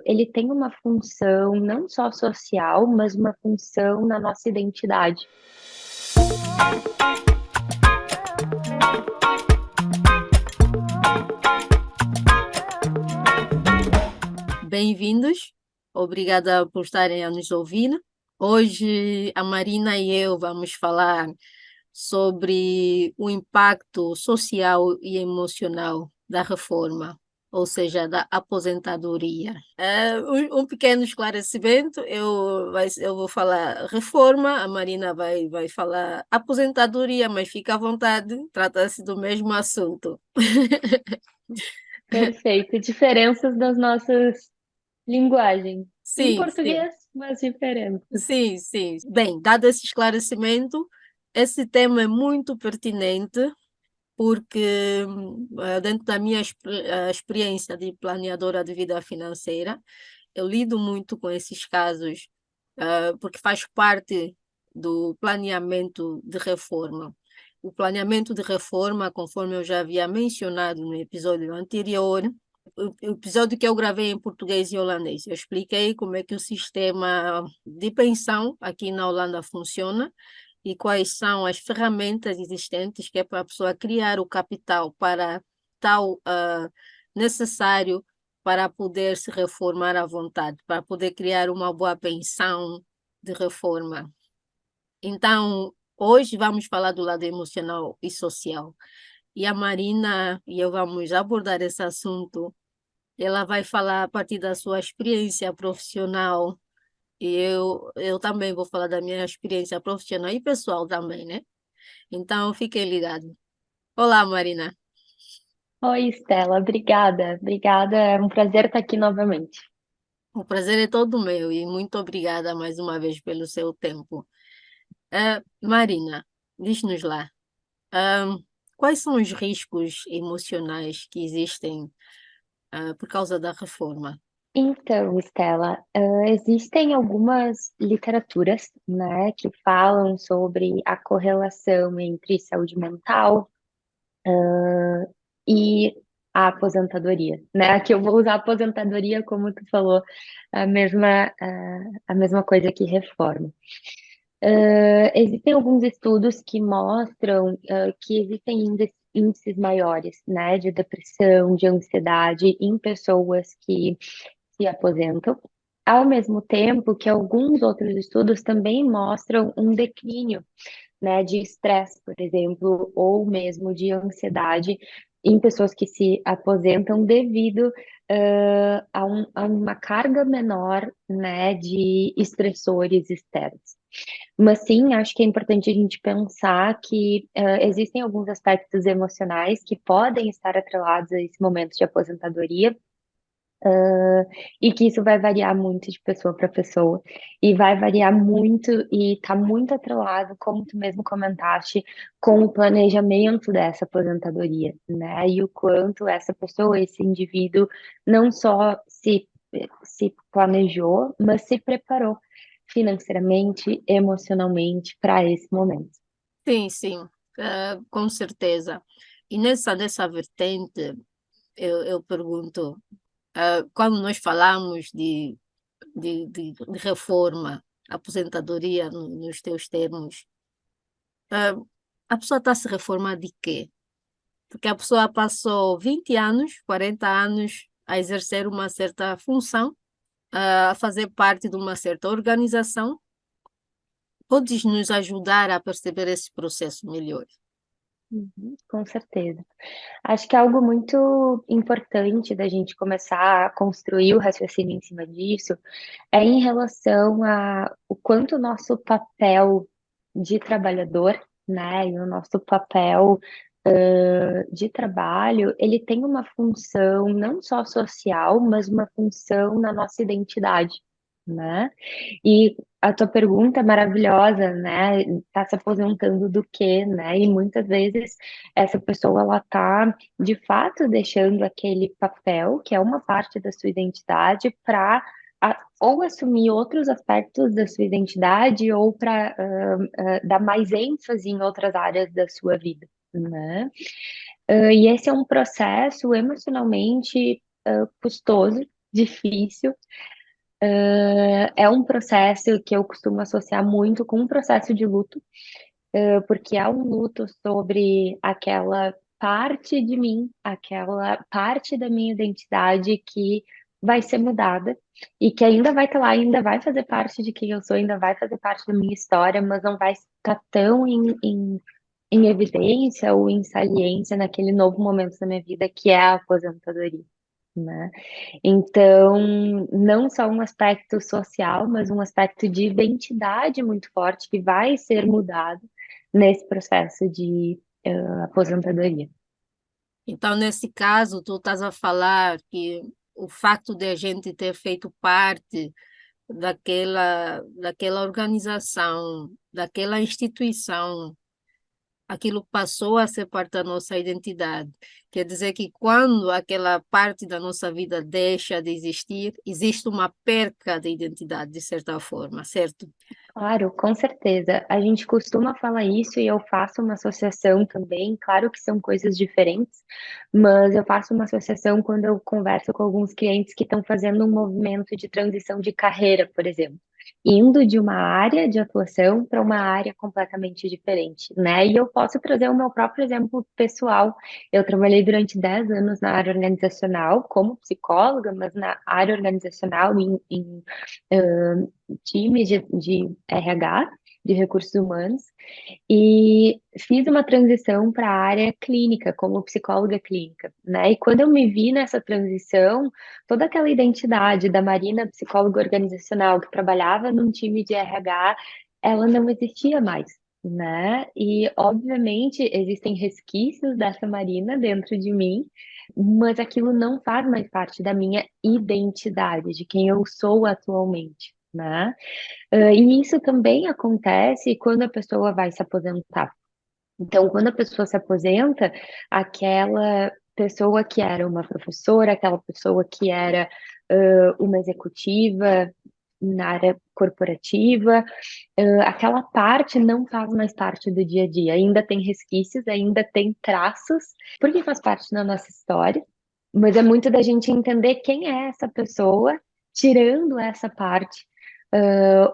ele tem uma função não só social, mas uma função na nossa identidade. Bem-vindos, obrigada por estarem a nos ouvir. Hoje a Marina e eu vamos falar sobre o impacto social e emocional da reforma, ou seja, da aposentadoria. Um pequeno esclarecimento, eu vou falar reforma, a Marina vai falar aposentadoria, mas fica à vontade, trata-se do mesmo assunto. Perfeito. Diferenças das nossas linguagens. Em Sim, sim. português, mas diferentes. Sim, sim. Bem, dado esse esclarecimento, esse tema é muito pertinente porque, dentro da minha experiência de planeadora de vida financeira, eu lido muito com esses casos, porque faz parte do planeamento de reforma. O planeamento de reforma, conforme eu já havia mencionado no episódio anterior, o episódio que eu gravei em português e holandês, eu expliquei como é que o sistema de pensão aqui na Holanda funciona e quais são as ferramentas existentes que é para a pessoa criar o capital para tal necessário para poder se reformar à vontade, para poder criar uma boa pensão de reforma. Então, hoje vamos falar do lado emocional e social. E a Marina e eu vamos abordar esse assunto. Ela vai falar a partir da sua experiência profissional e eu também vou falar da minha experiência profissional e pessoal também, né? Então, fiquem ligados. Olá, Marina. Oi, Estela, obrigada. Obrigada, é um prazer estar aqui novamente. O prazer é todo meu e muito obrigada mais uma vez pelo seu tempo. Marina, diz-nos lá, ah, quais são os riscos emocionais que existem, por causa da reforma? Então, Estela, existem algumas literaturas, né, que falam sobre a correlação entre saúde mental, e a aposentadoria, né? Aqui eu vou usar aposentadoria como tu falou, a mesma coisa que reforma. Existem alguns estudos que mostram que existem índices maiores, né, de depressão, de ansiedade em pessoas que se aposentam, ao mesmo tempo que alguns outros estudos também mostram um declínio, né, de estresse, por exemplo, ou mesmo de ansiedade em pessoas que se aposentam devido a uma carga menor, né, de estressores externos. Mas sim, acho que é importante a gente pensar que existem alguns aspectos emocionais que podem estar atrelados a esse momento de aposentadoria, e que isso vai variar muito de pessoa para pessoa, e vai variar muito e está muito atrelado, como tu mesmo comentaste, com o planejamento dessa aposentadoria, né? E o quanto essa pessoa, esse indivíduo, não só se planejou, mas se preparou financeiramente, emocionalmente para esse momento. Sim, sim, com certeza. E nessa vertente, eu pergunto, quando nós falamos de reforma, aposentadoria nos teus termos, ah, a pessoa está a se reformar de quê? Porque a pessoa passou 20 anos, 40 anos a exercer uma certa função, a fazer parte de uma certa organização. Podes nos ajudar a perceber esse processo melhor? Uhum, com certeza. Acho que é algo muito importante da gente começar a construir o raciocínio em cima disso é em relação a o quanto o nosso papel de trabalhador, né, e o nosso papel de trabalho, ele tem uma função não só social, mas uma função na nossa identidade, né? E a tua pergunta é maravilhosa, né? Tá se aposentando do quê, né? E muitas vezes essa pessoa ela tá de fato deixando aquele papel, que é uma parte da sua identidade, para ou assumir outros aspectos da sua identidade ou para dar mais ênfase em outras áreas da sua vida, né? E esse é um processo emocionalmente custoso, difícil. É um processo que eu costumo associar muito com um processo de luto, porque é um luto sobre aquela parte de mim, aquela parte da minha identidade que vai ser mudada e que ainda vai estar lá, ainda vai fazer parte de quem eu sou, ainda vai fazer parte da minha história, mas não vai estar tão em evidência ou em saliência naquele novo momento da minha vida que é a aposentadoria, né? Então, não só um aspecto social, mas um aspecto de identidade muito forte que vai ser mudado nesse processo de aposentadoria. Então, nesse caso, tu estás a falar que o facto de a gente ter feito parte daquela organização, daquela instituição, aquilo passou a ser parte da nossa identidade. Quer dizer que quando aquela parte da nossa vida deixa de existir, existe uma perca de identidade, de certa forma, certo? Claro, com certeza. A gente costuma falar isso e eu faço uma associação também. Claro que são coisas diferentes, mas eu faço uma associação quando eu converso com alguns clientes que estão fazendo um movimento de transição de carreira, por exemplo, indo de uma área de atuação para uma área completamente diferente, né? E eu posso trazer o meu próprio exemplo pessoal. Eu trabalhei durante 10 anos na área organizacional como psicóloga, mas na área organizacional em times de RH, de recursos humanos, e fiz uma transição para a área clínica, como psicóloga clínica, né? E quando eu me vi nessa transição, toda aquela identidade da Marina, psicóloga organizacional, que trabalhava num time de RH, ela não existia mais. Né? E obviamente existem resquícios dessa Marina dentro de mim, mas aquilo não faz mais parte da minha identidade, de quem eu sou atualmente, né? E isso também acontece quando a pessoa vai se aposentar. Então, quando a pessoa se aposenta, aquela pessoa que era uma professora, aquela pessoa que era uma executiva na área corporativa, aquela parte não faz mais parte do dia a dia. Ainda tem resquícios, ainda tem traços, porque faz parte da nossa história, mas é muito da gente entender quem é essa pessoa, tirando essa parte,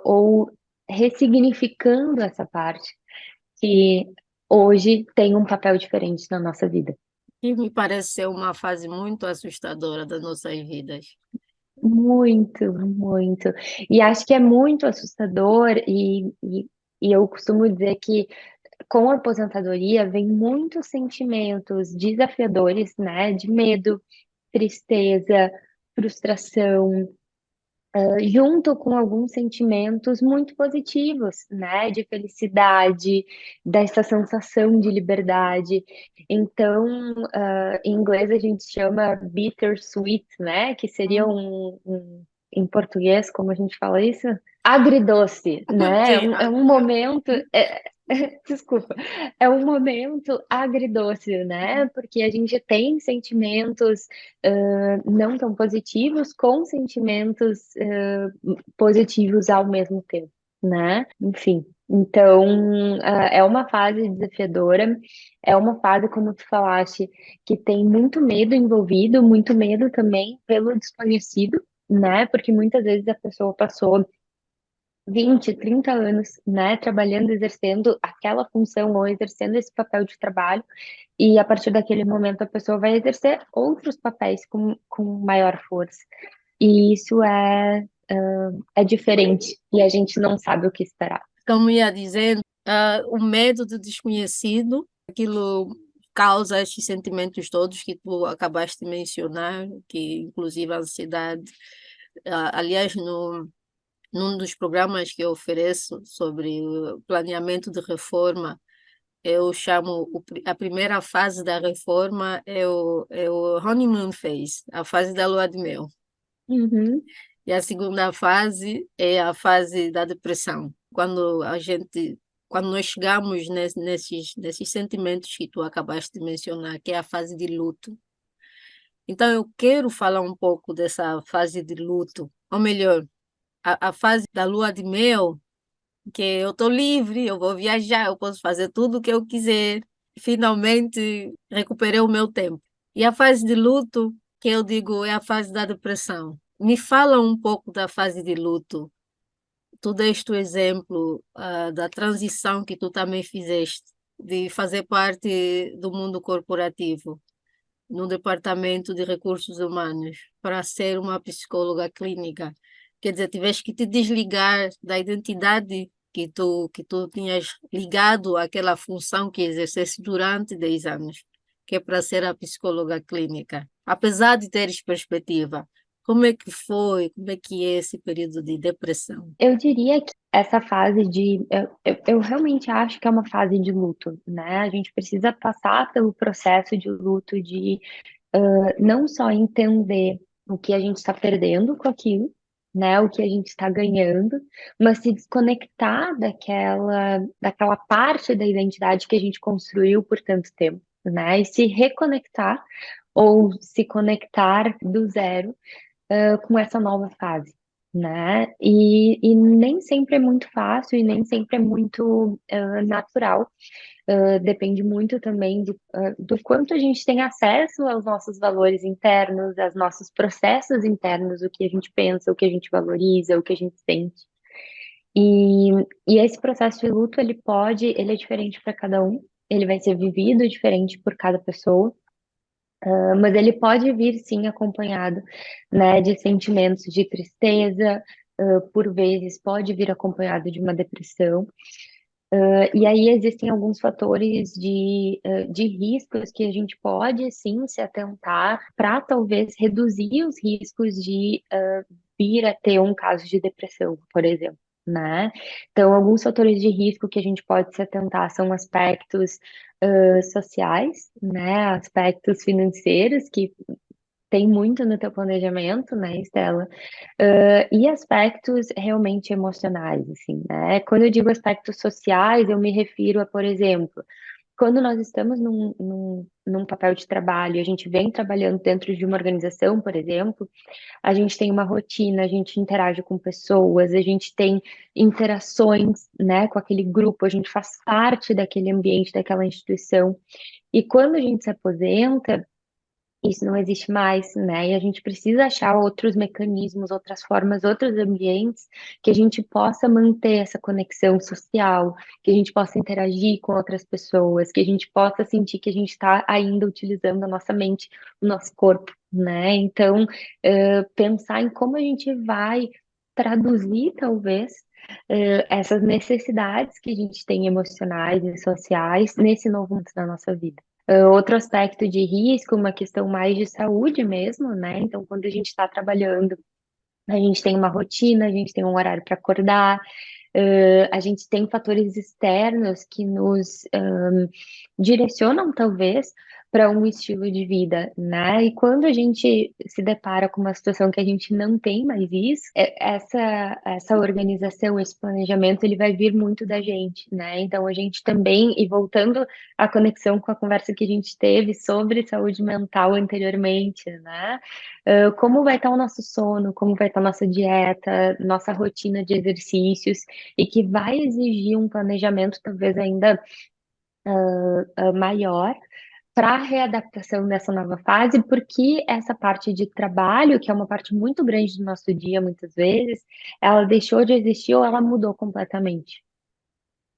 ou ressignificando essa parte que hoje tem um papel diferente na nossa vida. E me parece ser uma fase muito assustadora das nossas vidas. Muito, muito. E acho que é muito assustador, e eu costumo dizer que com a aposentadoria vem muitos sentimentos desafiadores, né? De medo, tristeza, frustração, junto com alguns sentimentos muito positivos, né? De felicidade, dessa sensação de liberdade. Então, em inglês a gente chama bittersweet, né? Que seria em português, como a gente fala isso? Agridoce, né? Sim, É um momento. Desculpa, é um momento agridoce, né? Porque a gente tem sentimentos não tão positivos com sentimentos positivos ao mesmo tempo, né? Enfim, então é uma fase desafiadora, é uma fase, como tu falaste, que tem muito medo envolvido, muito medo também pelo desconhecido, né? Porque muitas vezes a pessoa passou 20, 30 anos, né, trabalhando, exercendo aquela função ou exercendo esse papel de trabalho, e a partir daquele momento a pessoa vai exercer outros papéis com maior força. E isso é diferente, e a gente não sabe o que esperar. como ia dizendo, o medo do desconhecido, aquilo causa estes sentimentos todos que tu acabaste de mencionar, que inclusive a ansiedade. Aliás, num dos programas que eu ofereço sobre o planeamento de reforma, eu chamo a primeira fase da reforma é o honeymoon phase, a fase da lua de mel. Uhum, E a segunda fase é a fase da depressão, quando nós chegamos nesses sentimentos que tu acabaste de mencionar, que é a fase de luto. Então, eu quero falar um pouco dessa fase de luto, ou melhor, a fase da lua de mel, que eu estou livre, eu vou viajar, eu posso fazer tudo o que eu quiser. Finalmente recuperei o meu tempo. E a fase de luto, que eu digo, é a fase da depressão. Me fala um pouco da fase de luto. Tu deste o exemplo, da transição que tu também fizeste, de fazer parte do mundo corporativo, no Departamento de Recursos Humanos, para ser uma psicóloga clínica. Quer dizer, tiveste que te desligar da identidade que tu tinhas ligado àquela função que exercesse durante 10 anos, que é para ser a psicóloga clínica. Apesar de teres perspectiva, como é que foi, como é que é esse período de depressão? Eu diria que essa fase de. Eu realmente acho que é uma fase de luto, né? A gente precisa passar pelo processo de luto, de não só entender o que a gente está perdendo com aquilo, né? O que a gente está ganhando, mas se desconectar daquela parte da identidade que a gente construiu por tanto tempo, né? E se reconectar ou se conectar do zero com essa nova fase, né? E nem sempre é muito fácil e nem sempre é muito natural. Depende muito também do quanto a gente tem acesso aos nossos valores internos, aos nossos processos internos, o que a gente pensa, o que a gente valoriza, o que a gente sente. E, e esse processo de luto, ele é diferente para cada um, ele vai ser vivido diferente por cada pessoa. Mas ele pode vir sim acompanhado, né, de sentimentos de tristeza, por vezes pode vir acompanhado de uma depressão. E aí existem alguns fatores de riscos que a gente pode sim se atentar para talvez reduzir os riscos de vir a ter um caso de depressão, por exemplo. Né? Então, alguns fatores de risco que a gente pode se atentar são aspectos sociais, né? Aspectos financeiros que tem muito no teu planejamento, né, Estela? E aspectos realmente emocionais, assim, né? Quando eu digo aspectos sociais, eu me refiro a, por exemplo, quando nós estamos num papel de trabalho, a gente vem trabalhando dentro de uma organização, por exemplo, a gente tem uma rotina, a gente interage com pessoas, a gente tem interações, né, com aquele grupo, a gente faz parte daquele ambiente, daquela instituição. E quando a gente se aposenta, isso não existe mais, né? E a gente precisa achar outros mecanismos, outras formas, outros ambientes que a gente possa manter essa conexão social, que a gente possa interagir com outras pessoas, que a gente possa sentir que a gente está ainda utilizando a nossa mente, o nosso corpo, né? Então, pensar em como a gente vai traduzir, talvez, essas necessidades que a gente tem emocionais e sociais nesse novo momento da nossa vida. Outro aspecto de risco, uma questão mais de saúde mesmo, né? Então, quando a gente está trabalhando, a gente tem uma rotina, a gente tem um horário para acordar, a gente tem fatores externos que nos direcionam, talvez, para um estilo de vida, né? E quando a gente se depara com uma situação que a gente não tem mais isso, essa organização, esse planejamento, ele vai vir muito da gente, né? Então, a gente também, e voltando à conexão com a conversa que a gente teve sobre saúde mental anteriormente, né? Como vai estar o nosso sono, como vai estar a nossa dieta, nossa rotina de exercícios, e que vai exigir um planejamento talvez ainda maior para a readaptação dessa nova fase, porque essa parte de trabalho, que é uma parte muito grande do nosso dia, muitas vezes, ela deixou de existir ou ela mudou completamente.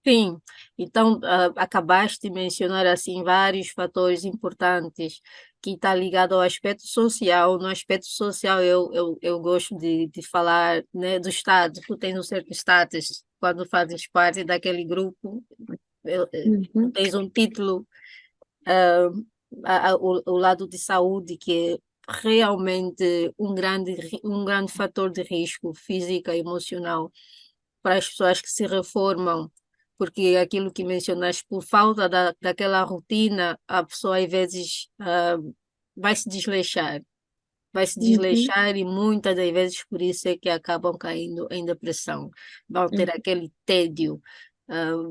Sim, então acabaste de mencionar assim vários fatores importantes que está ligado ao aspecto social. No aspecto social eu gosto de falar, né, do Estado. Tu tens um certo status quando fazes parte daquele grupo, tu Uhum, tens um título, ah, o lado de saúde que é realmente um grande fator de risco físico e emocional para as pessoas que se reformam, porque aquilo que mencionaste, por falta daquela rotina, a pessoa às vezes vai se desleixar, vai se uhum, desleixar e muitas das vezes por isso é que acabam caindo em depressão, vão ter uhum, aquele tédio,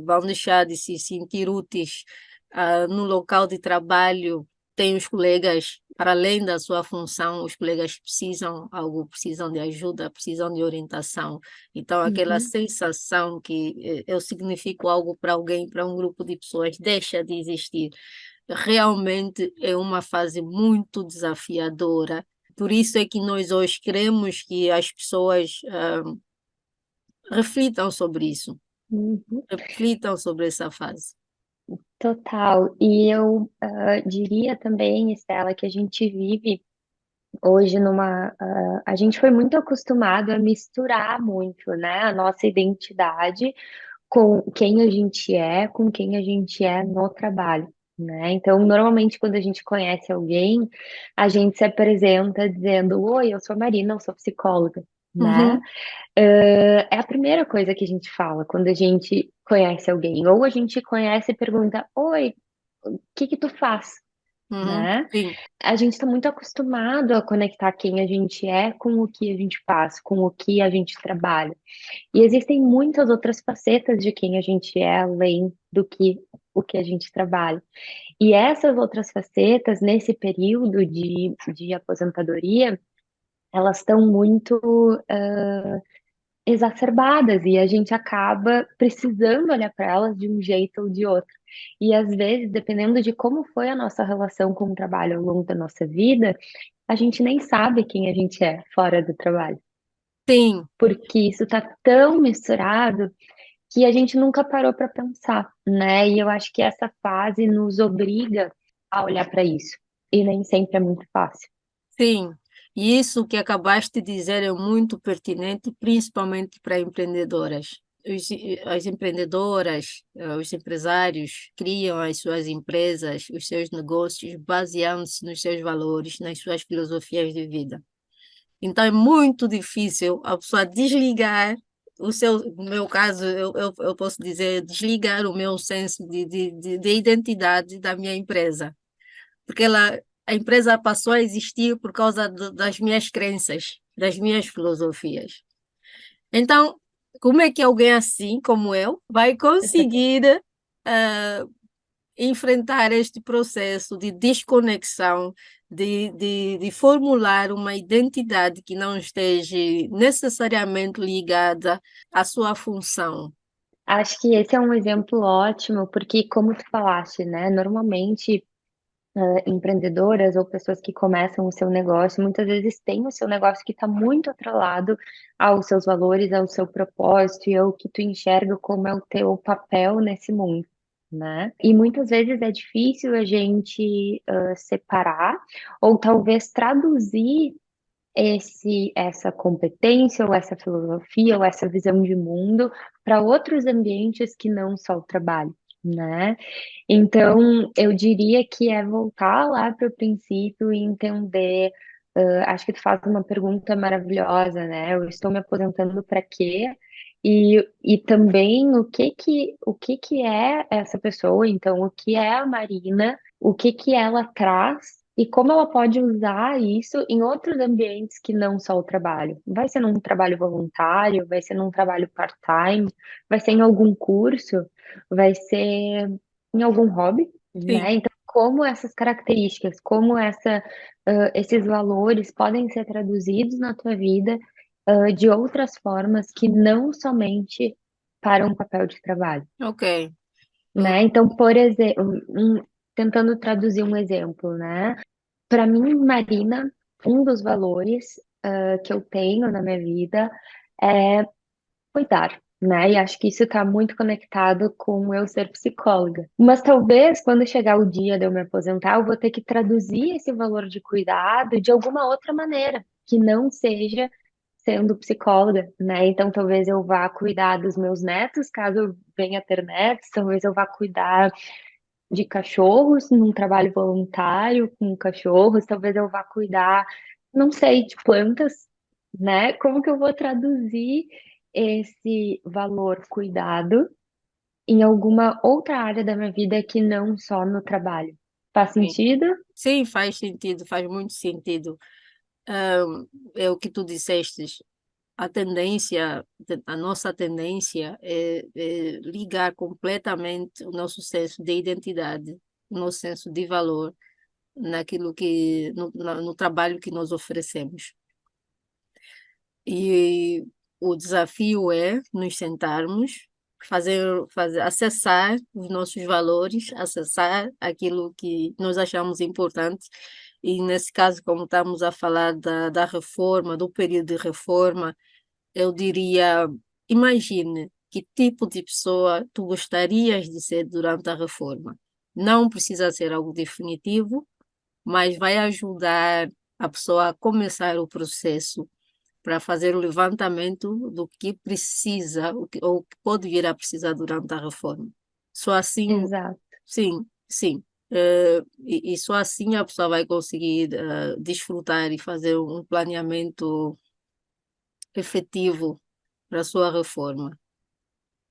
vão deixar de se sentir úteis no local de trabalho. Tem os colegas, para além da sua função, os colegas precisam algo, precisam de ajuda, precisam de orientação. Então, aquela uhum. sensação que eu significo algo para alguém, para um grupo de pessoas, deixa de existir. Realmente é uma fase muito desafiadora. Por isso é que nós hoje queremos que as pessoas reflitam sobre isso, Uhum. reflitam sobre essa fase. Total. E eu diria também, Estela, que a gente vive hoje numa. A gente foi muito acostumado a misturar muito, né, a nossa identidade com quem a gente é, com quem a gente é no trabalho, né? Então, normalmente, quando a gente conhece alguém, a gente se apresenta dizendo: Oi, eu sou a Marina, eu sou psicóloga. Né? Uhum, É a primeira coisa que a gente fala quando a gente conhece alguém. Ou a gente conhece e pergunta: Oi, o que que tu faz? uhum, Né? sim, A gente está muito acostumado a conectar quem a gente é com o que a gente faz, com o que a gente trabalha. E existem muitas outras facetas de quem a gente é, além do que o que a gente trabalha. E essas outras facetas, nesse período de aposentadoria, elas estão muito exacerbadas e a gente acaba precisando olhar para elas de um jeito ou de outro. E às vezes, dependendo de como foi a nossa relação com o trabalho ao longo da nossa vida, a gente nem sabe quem a gente é fora do trabalho, sim, porque isso está tão misturado que a gente nunca parou para pensar, né? E eu acho que essa fase nos obriga a olhar para isso, e nem sempre é muito fácil. sim. E isso que acabaste de dizer é muito pertinente, principalmente para empreendedoras. As empreendedoras, os empresários criam as suas empresas, os seus negócios, baseando-se nos seus valores, nas suas filosofias de vida. Então é muito difícil a pessoa desligar o seu, no meu caso, eu posso dizer, desligar o meu senso de identidade da minha empresa, porque a empresa passou a existir por causa das minhas crenças, das minhas filosofias. Então, como é que alguém assim como eu vai conseguir ah, enfrentar este processo de desconexão, de formular uma identidade que não esteja necessariamente ligada à sua função? Acho que esse é um exemplo ótimo, porque como tu falaste, né? Normalmente empreendedoras ou pessoas que começam o seu negócio, muitas vezes têm o seu negócio que está muito atrelado aos seus valores, ao seu propósito e ao que tu enxerga como é o teu papel nesse mundo, né? E muitas vezes é difícil a gente separar ou talvez traduzir essa competência ou essa filosofia ou essa visão de mundo para outros ambientes que não só o trabalho, né? Então, eu diria que é voltar lá para o princípio e entender. Acho que tu faz uma pergunta maravilhosa, né? Eu estou me aposentando para quê? E também o que que é essa pessoa, então, o que é a Marina, o que que ela traz e como ela pode usar isso em outros ambientes que não só o trabalho. Vai ser num trabalho voluntário, vai ser num trabalho part-time, vai ser em algum curso, vai ser em algum hobby, Sim, né? Então, como essas características, como esses valores podem ser traduzidos na tua vida, de outras formas que não somente para um papel de trabalho, ok. né? Então, por exemplo, tentando traduzir um exemplo, né? Para mim, Marina, um dos valores, que eu tenho na minha vida é cuidar, né? E acho que isso está muito conectado com eu ser psicóloga. Mas talvez quando chegar o dia de eu me aposentar, eu vou ter que traduzir esse valor de cuidado de alguma outra maneira, que não seja sendo psicóloga, né? Então talvez eu vá cuidar dos meus netos, caso eu venha a ter netos, talvez eu vá cuidar de cachorros num trabalho voluntário com cachorros, talvez eu vá cuidar, não sei, de plantas, né? Como que eu vou traduzir esse valor cuidado em alguma outra área da minha vida que não só no trabalho? Faz Sim. sentido? Sim, faz sentido, faz muito sentido. É o que tu disseste. A nossa tendência é ligar completamente o nosso senso de identidade, o nosso senso de valor naquilo no trabalho que nós oferecemos. E o desafio é nos sentarmos, acessar os nossos valores, acessar aquilo que nós achamos importante E nesse caso, como estamos a falar da reforma, do período de reforma, eu diria, imagine que tipo de pessoa tu gostarias de ser durante a reforma. Não precisa ser algo definitivo, mas vai ajudar a pessoa a começar o processo para fazer o levantamento do que precisa ou que pode vir a precisar durante a reforma. Só assim, Exato, sim, sim. E só assim a pessoa vai conseguir desfrutar e fazer um planeamento efetivo para a sua reforma.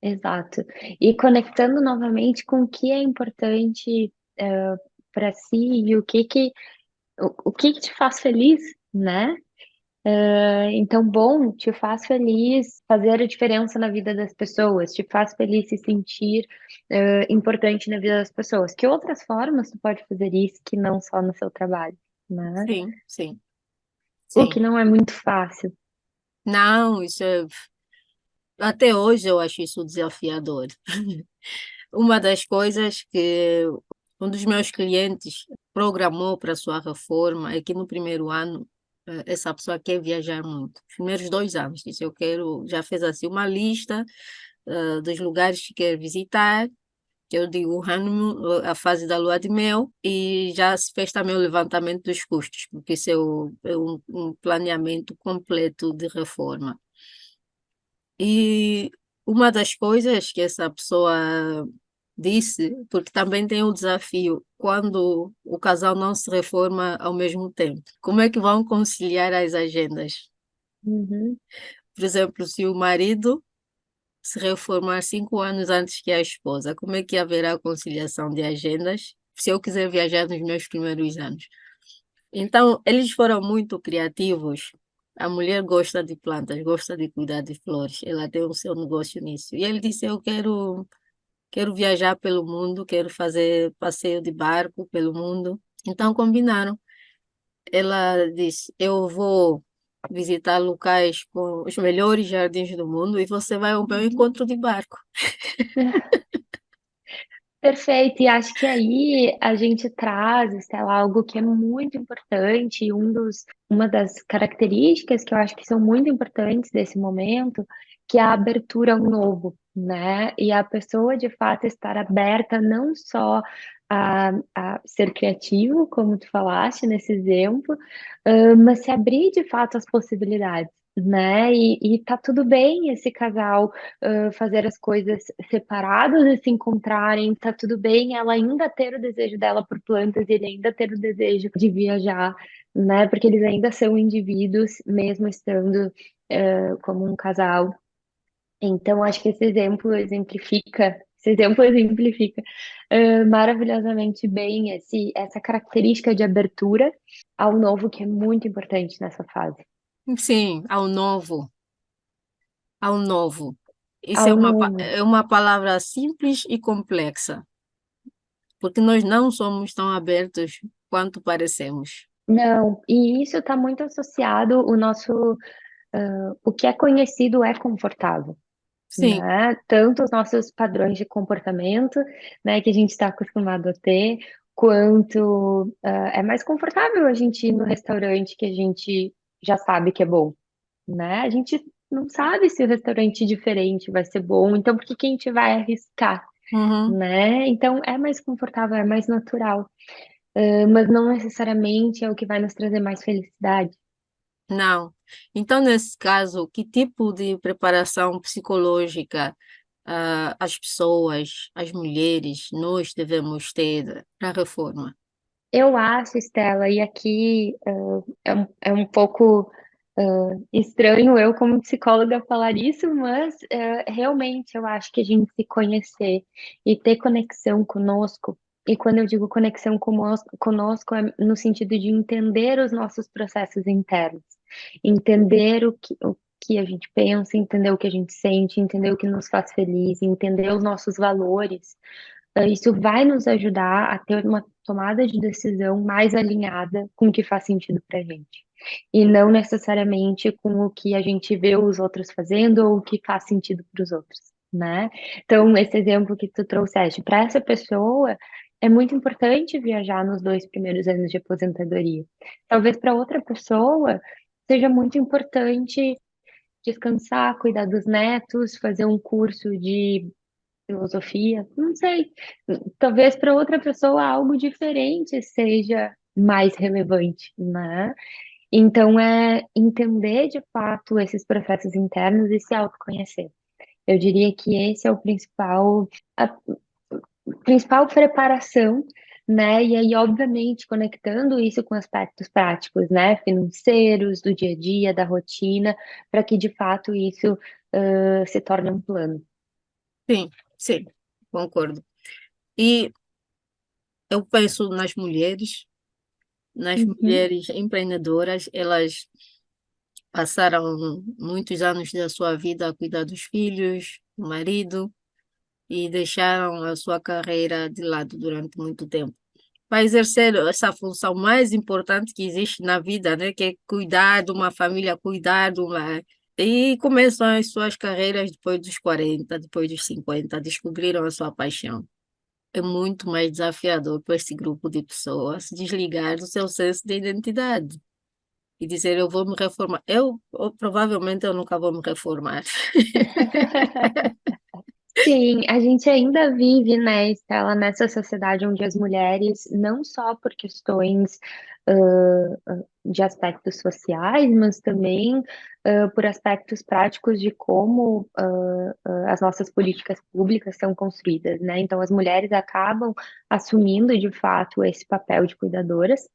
exato. E conectando novamente com o que é importante para si e o que que te faz feliz, né? Então, bom, te faz feliz fazer a diferença na vida das pessoas, te faz feliz se sentir importante na vida das pessoas. Que outras formas tu pode fazer isso que não só no seu trabalho, né? Sim, sim, O sim. que não é muito fácil. Não, isso é. Até hoje eu acho isso desafiador. Uma das coisas que um dos meus clientes programou para a sua reforma é que no primeiro ano essa pessoa quer viajar muito. Os primeiros 2 anos, disse, eu quero, já fez assim uma lista dos lugares que quer visitar, que eu digo o honeymoon, a fase da lua de mel, e já se fez também o levantamento dos custos, porque isso é um planeamento completo de reforma. E uma das coisas que essa pessoa disse, porque também tem o desafio, quando o casal não se reforma ao mesmo tempo, como é que vão conciliar as agendas? Uhum. Por exemplo, se o marido se reformar 5 anos antes que a esposa, como é que haverá conciliação de agendas se eu quiser viajar nos meus primeiros anos? Então, eles foram muito criativos. A mulher gosta de plantas, gosta de cuidar de flores, ela tem o seu negócio nisso. E ele disse: Eu quero viajar pelo mundo, quero fazer passeio de barco pelo mundo. Então, combinaram. Ela disse: Eu vou visitar locais com os melhores jardins do mundo e você vai ao meu Uhum. encontro de barco. Perfeito, e acho que aí a gente traz, sei lá, algo que é muito importante, uma das características que eu acho que são muito importantes desse momento, que é a abertura ao novo, né? E a pessoa, de fato, estar aberta não só a ser criativo, como tu falaste nesse exemplo, mas se abrir, de fato, às possibilidades. Né? E tá tudo bem esse casal fazer as coisas separados e se encontrarem, tá tudo bem ela ainda ter o desejo dela por plantas e ele ainda ter o desejo de viajar, né? Porque eles ainda são indivíduos, mesmo estando como um casal. Então, acho que esse exemplo exemplifica maravilhosamente bem essa característica de abertura ao novo que é muito importante nessa fase. Sim, ao novo, ao novo. Isso Ao novo. é uma palavra simples e complexa, porque nós não somos tão abertos quanto parecemos. Não, e isso está muito associado o que é conhecido é confortável, Sim, né? Tanto os nossos padrões de comportamento, né, que a gente está acostumado a ter, quanto é mais confortável a gente ir no restaurante que a gente já sabe que é bom, né? A gente não sabe se o restaurante diferente vai ser bom, então por que que a gente vai arriscar, uhum, né? Então é mais confortável, é mais natural, mas não necessariamente é o que vai nos trazer mais felicidade. não. Então, nesse caso, que tipo de preparação psicológica as pessoas, as mulheres, nós devemos ter para a reforma? Eu acho, Estela, e aqui é um pouco estranho eu, como psicóloga, falar isso, mas realmente eu acho que a gente se conhecer e ter conexão conosco, e quando eu digo conexão conosco é no sentido de entender os nossos processos internos, entender o que a gente pensa, entender o que a gente sente, entender o que nos faz feliz, entender os nossos valores. Isso vai nos ajudar a ter uma tomada de decisão mais alinhada com o que faz sentido para a gente. E não necessariamente com o que a gente vê os outros fazendo ou o que faz sentido para os outros, né? Então, esse exemplo que tu trouxeste, para essa pessoa, é muito importante viajar nos 2 primeiros anos de aposentadoria. Talvez para outra pessoa seja muito importante descansar, cuidar dos netos, fazer um curso de filosofia, não sei. Talvez para outra pessoa algo diferente seja mais relevante, né? Então é entender de fato esses processos internos e se autoconhecer. Eu diria que esse é o principal preparação, né? E aí, obviamente, conectando isso com aspectos práticos, né? Financeiros, do dia a dia, da rotina, para que de fato isso se torne um plano. Sim, sim, concordo. E eu penso nas Uhum. mulheres empreendedoras, elas passaram muitos anos da sua vida a cuidar dos filhos, do marido, e deixaram a sua carreira de lado durante muito tempo para exercer essa função mais importante que existe na vida, né? Que é cuidar de uma família, cuidar de uma... E começam as suas carreiras depois dos 40, depois dos 50, descobriram a sua paixão. É muito mais desafiador para esse grupo de pessoas desligar do seu senso de identidade e dizer eu vou me reformar. Provavelmente eu nunca vou me reformar. Sim, a gente ainda vive, né, Estela, nessa sociedade onde as mulheres, não só por questões de aspectos sociais, mas também por aspectos práticos de como as nossas políticas públicas são construídas, né? Então, as mulheres acabam assumindo, de fato, esse papel de cuidadoras.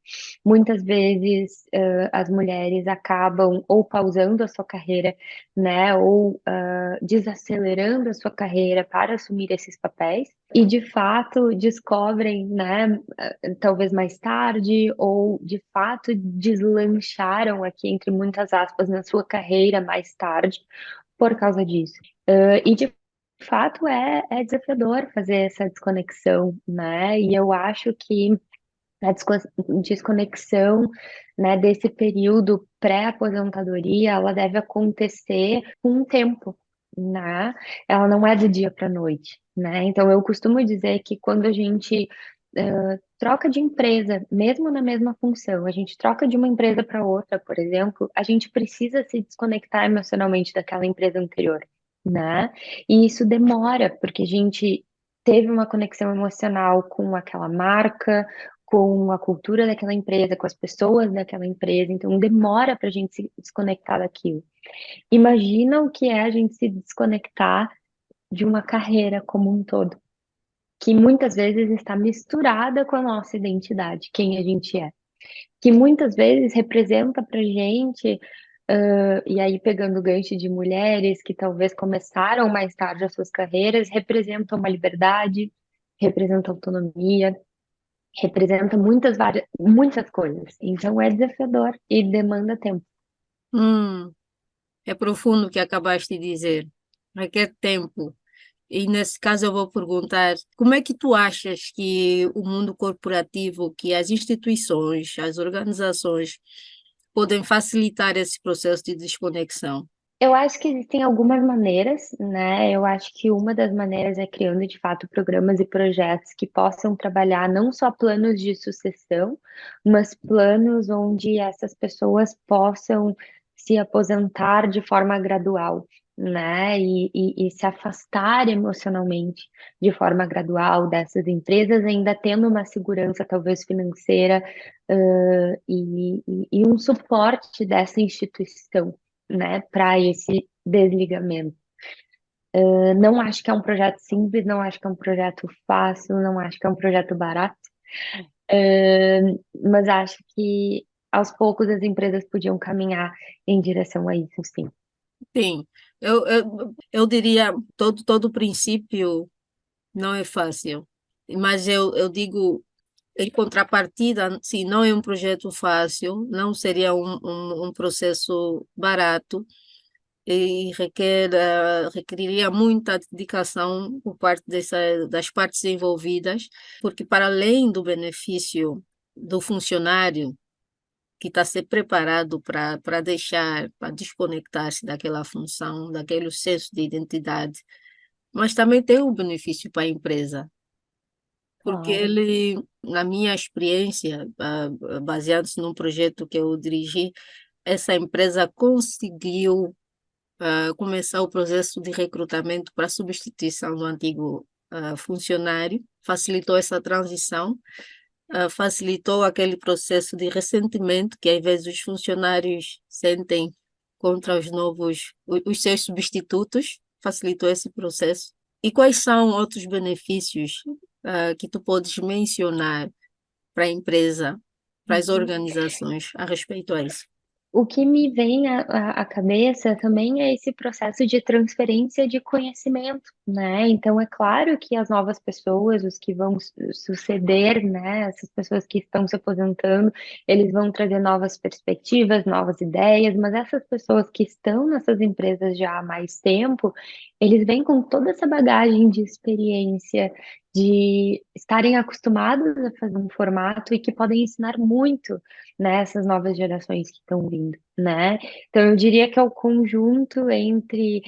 Muitas vezes, as mulheres acabam ou pausando a sua carreira, né, ou desacelerando a sua carreira para assumir esses papéis e de fato descobrem, né, talvez mais tarde ou de fato deslancharam aqui entre muitas aspas na sua carreira mais tarde por causa disso. E de fato é desafiador fazer essa desconexão, né? E eu acho que a desconexão, né, desse período pré-aposentadoria, ela deve acontecer com o tempo, né? Ela não é do dia para a noite, né? Então eu costumo dizer que quando a gente troca de empresa, mesmo na mesma função, a gente troca de uma empresa para outra, por exemplo, a gente precisa se desconectar emocionalmente daquela empresa anterior, né? E isso demora, porque a gente teve uma conexão emocional com aquela marca, com a cultura daquela empresa, com as pessoas daquela empresa, então demora para a gente se desconectar daquilo. Imagina o que é a gente se desconectar de uma carreira como um todo, que muitas vezes está misturada com a nossa identidade, quem a gente é, que muitas vezes representa para gente, e aí pegando o gancho de mulheres que talvez começaram mais tarde as suas carreiras, representa uma liberdade, representa autonomia, representa muitas coisas. Então é desafiador e demanda tempo. Hum, é profundo o que acabaste de dizer. Requer tempo. E nesse caso eu vou perguntar, como é que tu achas que o mundo corporativo, que as instituições, as organizações podem facilitar esse processo de desconexão? Eu acho que existem algumas maneiras, né? Eu acho que uma das maneiras é criando de fato programas e projetos que possam trabalhar não só planos de sucessão, mas planos onde essas pessoas possam se aposentar de forma gradual, né? E se afastar emocionalmente de forma gradual dessas empresas, ainda tendo uma segurança talvez financeira, e um suporte dessa instituição, né, para esse desligamento. Não acho que é um projeto simples, não acho que é um projeto fácil, não acho que é um projeto barato, mas acho que aos poucos as empresas podiam caminhar em direção a isso, sim. Sim, eu diria, todo princípio não é fácil, mas eu digo, em contrapartida, sim, não é um projeto fácil, não seria um processo barato, e requeriria muita dedicação por parte das partes envolvidas, porque para além do benefício do funcionário, que está ser preparado para deixar, para desconectar-se daquela função, daquele senso de identidade, mas também tem um benefício para a empresa, porque Claro. ele, na minha experiência, baseado-se num projeto que eu dirigi, essa empresa conseguiu começar o processo de recrutamento para substituição do antigo funcionário, facilitou essa transição, facilitou aquele processo de ressentimento que às vezes os funcionários sentem contra os seus substitutos, facilitou esse processo. E quais são outros benefícios que tu podes mencionar para a empresa, para as Uhum. organizações a respeito a isso? O que me vem à cabeça também é esse processo de transferência de conhecimento, né? Então, é claro que as novas pessoas, os que vão suceder, né, essas pessoas que estão se aposentando, eles vão trazer novas perspectivas, novas ideias, mas essas pessoas que estão nessas empresas já há mais tempo, eles vêm com toda essa bagagem de experiência, de estarem acostumados a fazer um formato e que podem ensinar muito nessas novas gerações que estão vindo, né? Então, eu diria que é o conjunto entre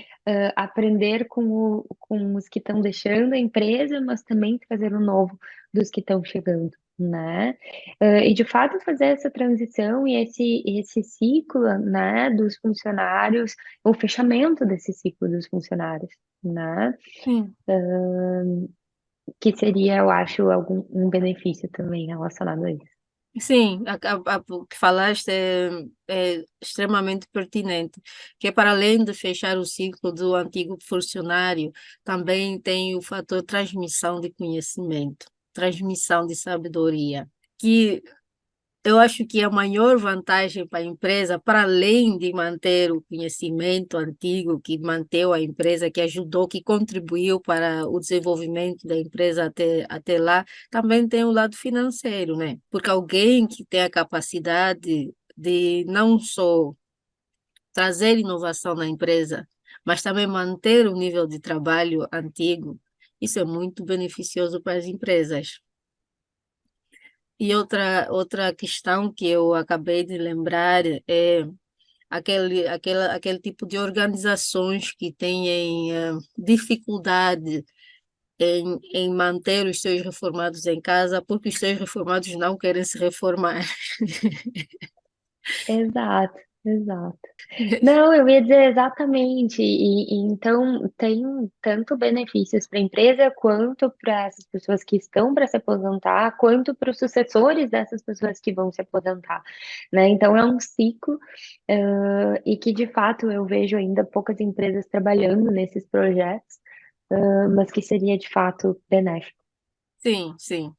aprender com os que estão deixando a empresa, mas também trazer o novo dos que estão chegando, né? E, de fato, fazer essa transição e esse ciclo, né, dos funcionários, o fechamento desse ciclo dos funcionários, né? Sim. Que seria, eu acho, um benefício também relacionado a isso. Sim, o que falaste é extremamente pertinente, que é para além de fechar o ciclo do antigo funcionário, também tem o fator transmissão de conhecimento, transmissão de sabedoria, que eu acho que a maior vantagem para a empresa, para além de manter o conhecimento antigo que manteve a empresa, que ajudou, que contribuiu para o desenvolvimento da empresa até lá, também tem o lado financeiro, né? Porque alguém que tem a capacidade de não só trazer inovação na empresa, mas também manter o nível de trabalho antigo, isso é muito beneficioso para as empresas. E outra questão que eu acabei de lembrar é aquele tipo de organizações que têm dificuldade em manter os seus reformados em casa, porque os seus reformados não querem se reformar. Exato, exato. Não, eu ia dizer exatamente. Então tem tanto benefícios para a empresa quanto para essas pessoas que estão para se aposentar, quanto para os sucessores dessas pessoas que vão se aposentar, né? Então é um ciclo, e que de fato eu vejo ainda poucas empresas trabalhando nesses projetos, mas que seria de fato benéfico. Sim, sim.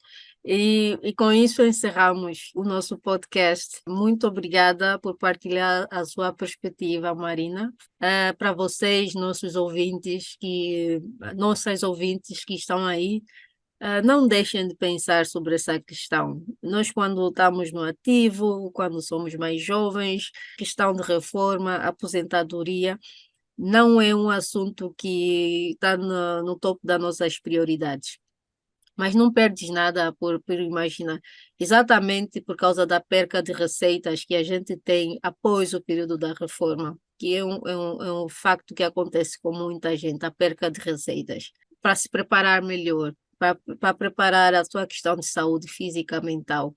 E com isso encerramos o nosso podcast. Muito obrigada por partilhar a sua perspectiva, Marina. Para vocês, nossas ouvintes que estão aí, não deixem de pensar sobre essa questão. Nós, quando estamos no ativo, quando somos mais jovens, questão de reforma, aposentadoria, não é um assunto que está no topo das nossas prioridades. Mas não perdes nada por imaginar, exatamente por causa da perca de receitas que a gente tem após o período da reforma, que é um facto que acontece com muita gente, a perca de receitas. Para se preparar melhor, para preparar a sua questão de saúde física e mental,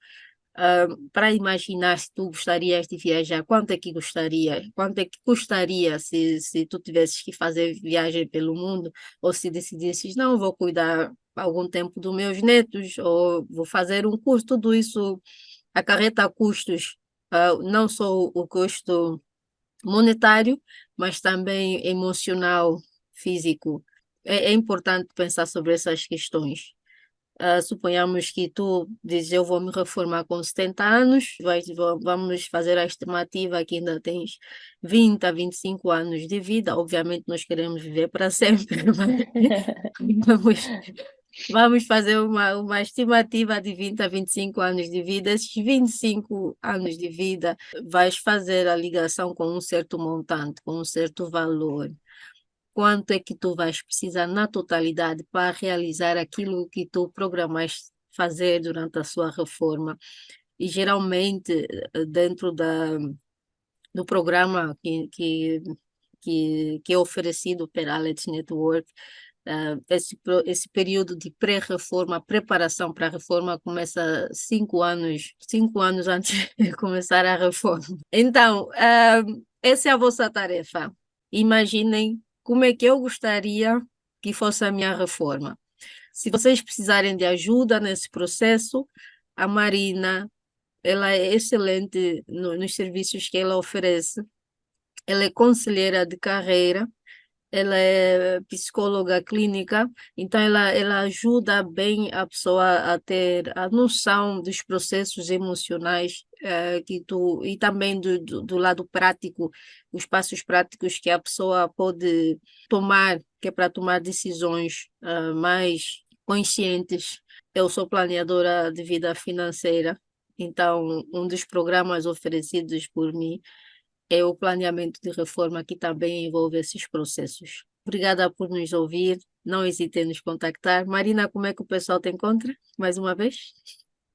para imaginar se tu gostarias de viajar, quanto é que gostaria, quanto é que custaria se tu tivesses que fazer viagem pelo mundo, ou se decidisses, não, vou cuidar algum tempo dos meus netos, ou vou fazer um curso, tudo isso acarreta custos, não só o custo monetário, mas também emocional, físico. É importante pensar sobre essas questões. Suponhamos que tu dizes, eu vou me reformar com 70 anos, vamos fazer a estimativa que ainda tens 20 a 25 anos de vida. Obviamente, nós queremos viver para sempre, mas vamos, vamos fazer uma estimativa de 20 a 25 anos de vida. Esses 25 anos de vida, vais fazer a ligação com um certo montante, com um certo valor. Quanto é que tu vais precisar na totalidade para realizar aquilo que tu programaste fazer durante a sua reforma? E geralmente, dentro do programa que é oferecido pela Let's Network, Esse período de pré-reforma, preparação para a reforma começa 5 anos antes de começar a reforma. Então, essa é a vossa tarefa. Imaginem como é que eu gostaria que fosse a minha reforma. Se vocês precisarem de ajuda nesse processo, a Marina, ela é excelente nos serviços que ela oferece. Ela é conselheira de carreira, ela é psicóloga clínica, então ela ajuda bem a pessoa a ter a noção dos processos emocionais e também do lado prático, os passos práticos que a pessoa pode tomar, que é para tomar decisões mais conscientes. Eu sou planeadora de vida financeira, então um dos programas oferecidos por mim é o planeamento de reforma que também envolve esses processos. Obrigada por nos ouvir. Não hesite em nos contactar. Marina, como é que o pessoal te encontra? Mais uma vez?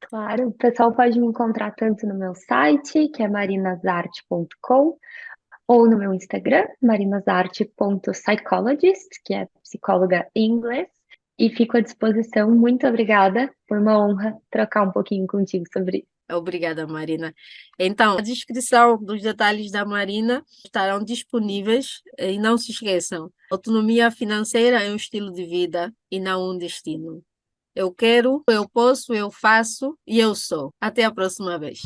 Claro, o pessoal pode me encontrar tanto no meu site, que é marinasarte.com, ou no meu Instagram, marinasarte.psychologist, que é psicóloga em inglês, e fico à disposição. Muito obrigada, foi uma honra trocar um pouquinho contigo sobre isso. Obrigada, Marina. Então, a descrição dos detalhes da Marina estarão disponíveis e não se esqueçam, autonomia financeira é um estilo de vida e não um destino. Eu quero, eu posso, eu faço e eu sou. Até a próxima vez.